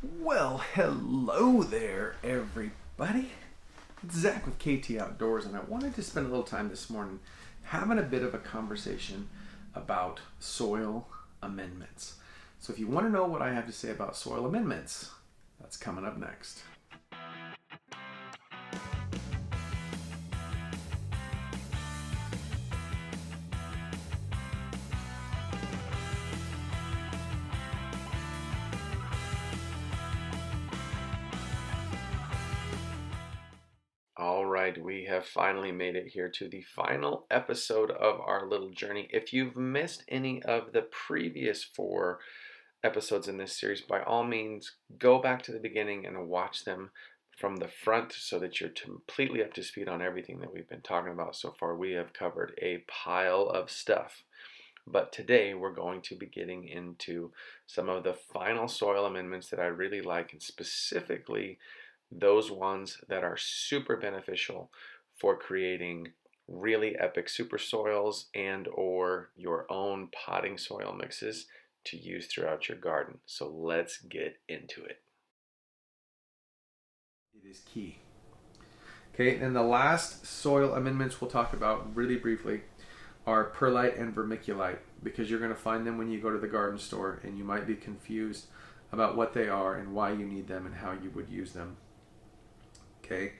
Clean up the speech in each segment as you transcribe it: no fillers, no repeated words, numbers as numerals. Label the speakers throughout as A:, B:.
A: Well, hello there, everybody. It's Zach with KT Outdoors, and I wanted to spend a little time this morning having a bit of a conversation about soil amendments. So if you want to know what I have to say about soil amendments, that's coming up next. All right, we have finally made it here to the final episode of our little journey. If you've missed any of the previous 4 episodes in this series, by all means, go back to the beginning and watch them from the front so that you're completely up to speed on everything that we've been talking about so far. We have covered a pile of stuff. But today we're going to be getting into some of the final soil amendments that I really like, and specifically those ones that are super beneficial for creating really epic super soils and or your own potting soil mixes to use throughout your garden. So let's get into it. It is key. Okay, and the last soil amendments we'll talk about really briefly are perlite and vermiculite, because you're going to find them when you go to the garden store and you might be confused about what they are and why you need them and how you would use them. Okay,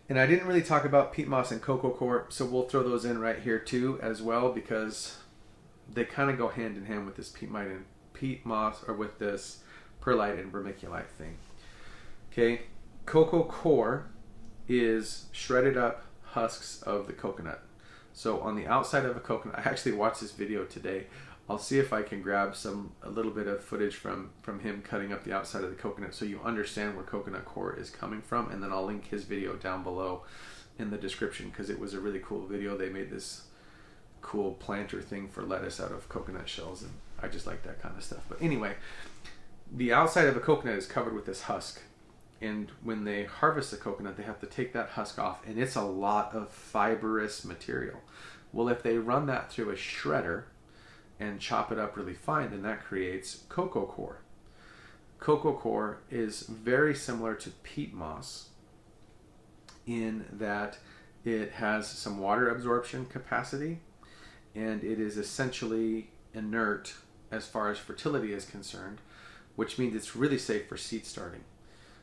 A: and I didn't really talk about Peatmoss and Coco Coir, so we'll throw those in right here too as well, because they kind of go hand in hand with this Peatmoss, or with this perlite and vermiculite thing. Okay, Coco Coir is shredded up husks of the coconut. So on the outside of a coconut, I actually watched this video today. I'll see if I can grab a little bit of footage from him cutting up the outside of the coconut so you understand where coconut coir is coming from, and then I'll link his video down below in the description, because it was a really cool video. They made this cool planter thing for lettuce out of coconut shells, and I just like that kind of stuff. But anyway, the outside of a coconut is covered with this husk, and when they harvest the coconut, they have to take that husk off, and it's a lot of fibrous material. Well, if they run that through a shredder and chop it up really fine, then that creates Coco Coir. Coco Coir is very similar to peat moss in that it has some water absorption capacity, and it is essentially inert as far as fertility is concerned, which means it's really safe for seed starting.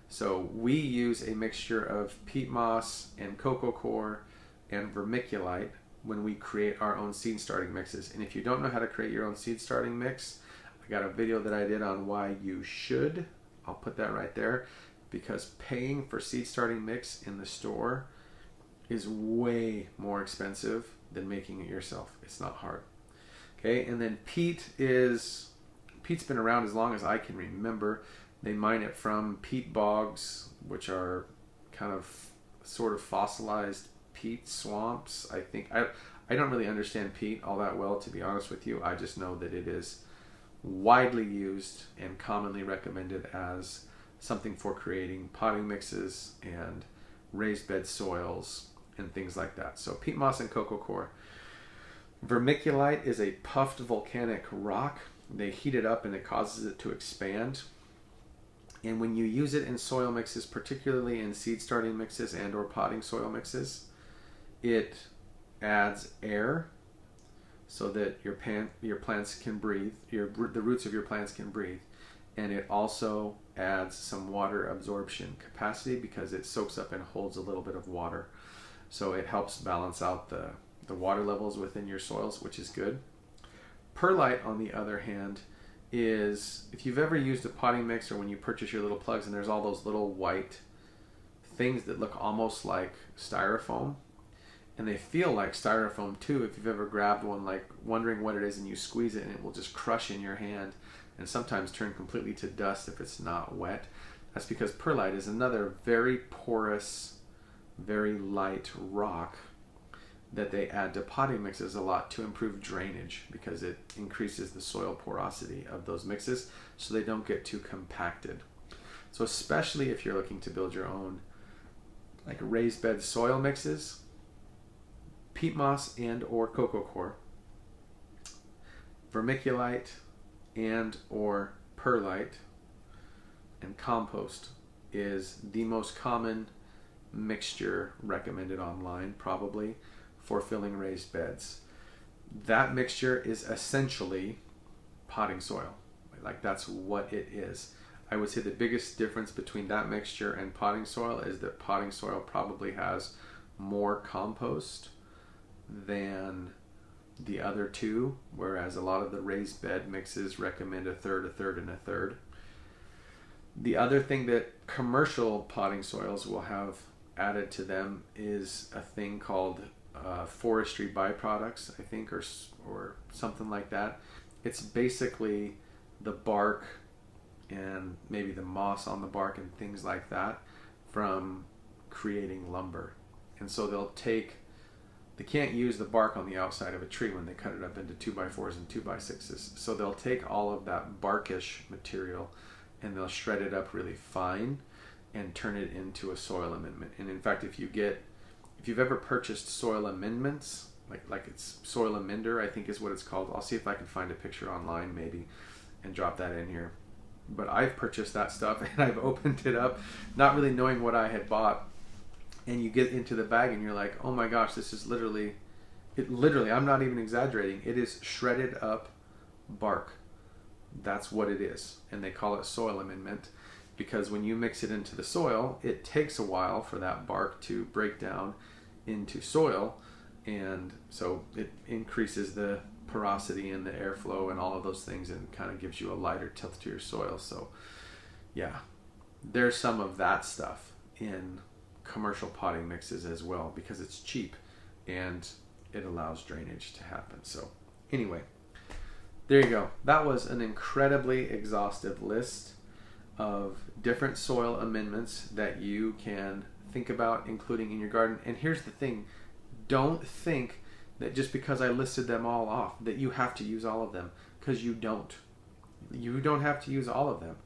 A: So we use a mixture of peat moss and Coco Coir and vermiculite when we create our own seed starting mixes. And if you don't know how to create your own seed starting mix, I got a video that I did on why you should. I'll put that right there, because paying for seed starting mix in the store is way more expensive than making it yourself. It's not hard. Okay, and then peat's been around as long as I can remember. They mine it from peat bogs, which are kind of sort of fossilized peat swamps. I think I don't really understand peat all that well, to be honest with you. I just know that it is widely used and commonly recommended as something for creating potting mixes and raised bed soils and things like that. So Peatmoss and Coco Coir. Vermiculite is a puffed volcanic rock. They heat it up and it causes it to expand. And when you use it in soil mixes, particularly in seed starting mixes and or potting soil mixes, it adds air so that your plants can breathe, the roots of your plants can breathe. And it also adds some water absorption capacity because it soaks up and holds a little bit of water. So it helps balance out the water levels within your soils, which is good. Perlite, on the other hand, is, if you've ever used a potting mix, or when you purchase your little plugs and there's all those little white things that look almost like styrofoam, and they feel like styrofoam too. If you've ever grabbed one, like wondering what it is, and you squeeze it and it will just crush in your hand and sometimes turn completely to dust if it's not wet, that's because perlite is another very porous, very light rock that they add to potting mixes a lot to improve drainage, because it increases the soil porosity of those mixes so they don't get too compacted. So especially if you're looking to build your own like raised bed soil mixes, Peatmoss and or Coco Coir, vermiculite and or perlite, and compost is the most common mixture recommended online, probably, for filling raised beds. That mixture is essentially potting soil. Like, that's what it is. I would say the biggest difference between that mixture and potting soil is that potting soil probably has more compost than the other two, whereas a lot of the raised bed mixes recommend a third, a third, and a third. The other thing that commercial potting soils will have added to them is a thing called forestry byproducts, I think, or something like that. It's basically the bark and maybe the moss on the bark and things like that from creating lumber. And so they can't use the bark on the outside of a tree when they cut it up into 2x4s and 2x6s. So they'll take all of that barkish material and they'll shred it up really fine and turn it into a soil amendment. And in fact, if you've ever purchased soil amendments, like it's soil amender, I think is what it's called. I'll see if I can find a picture online maybe and drop that in here. But I've purchased that stuff and I've opened it up not really knowing what I had bought. And you get into the bag and you're like, oh my gosh, this is literally, I'm not even exaggerating. It is shredded up bark. That's what it is. And they call it soil amendment because when you mix it into the soil, it takes a while for that bark to break down into soil. And so it increases the porosity and the airflow and all of those things and kind of gives you a lighter tilth to your soil. So yeah, there's some of that stuff in commercial potting mixes as well because it's cheap and it allows drainage to happen. So anyway, there you go. That was an incredibly exhaustive list of different soil amendments that you can think about including in your garden. And here's the thing, don't think that just because I listed them all off that you have to use all of them, because you don't. You don't have to use all of them.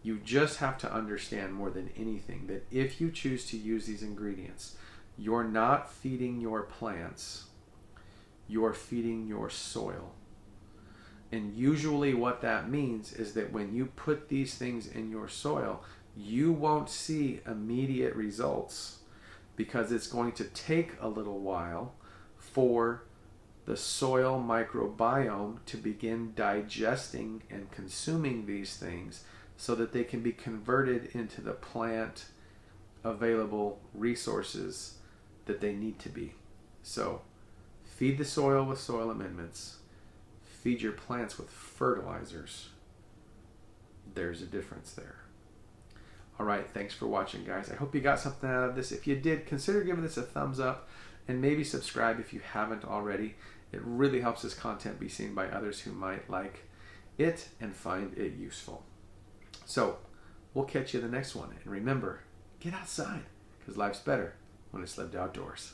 A: You just have to understand more than anything that if you choose to use these ingredients, you're not feeding your plants, you're feeding your soil. And usually what that means is that when you put these things in your soil, you won't see immediate results because it's going to take a little while for the soil microbiome to begin digesting and consuming these things so that they can be converted into the plant available resources that they need to be. So feed the soil with soil amendments. Feed your plants with fertilizers. There's a difference there. All right, thanks for watching, guys. I hope you got something out of this. If you did, consider giving this a thumbs up and maybe subscribe if you haven't already. It really helps this content be seen by others who might like it and find it useful. So we'll catch you in the next one. And remember, get outside because life's better when it's lived outdoors.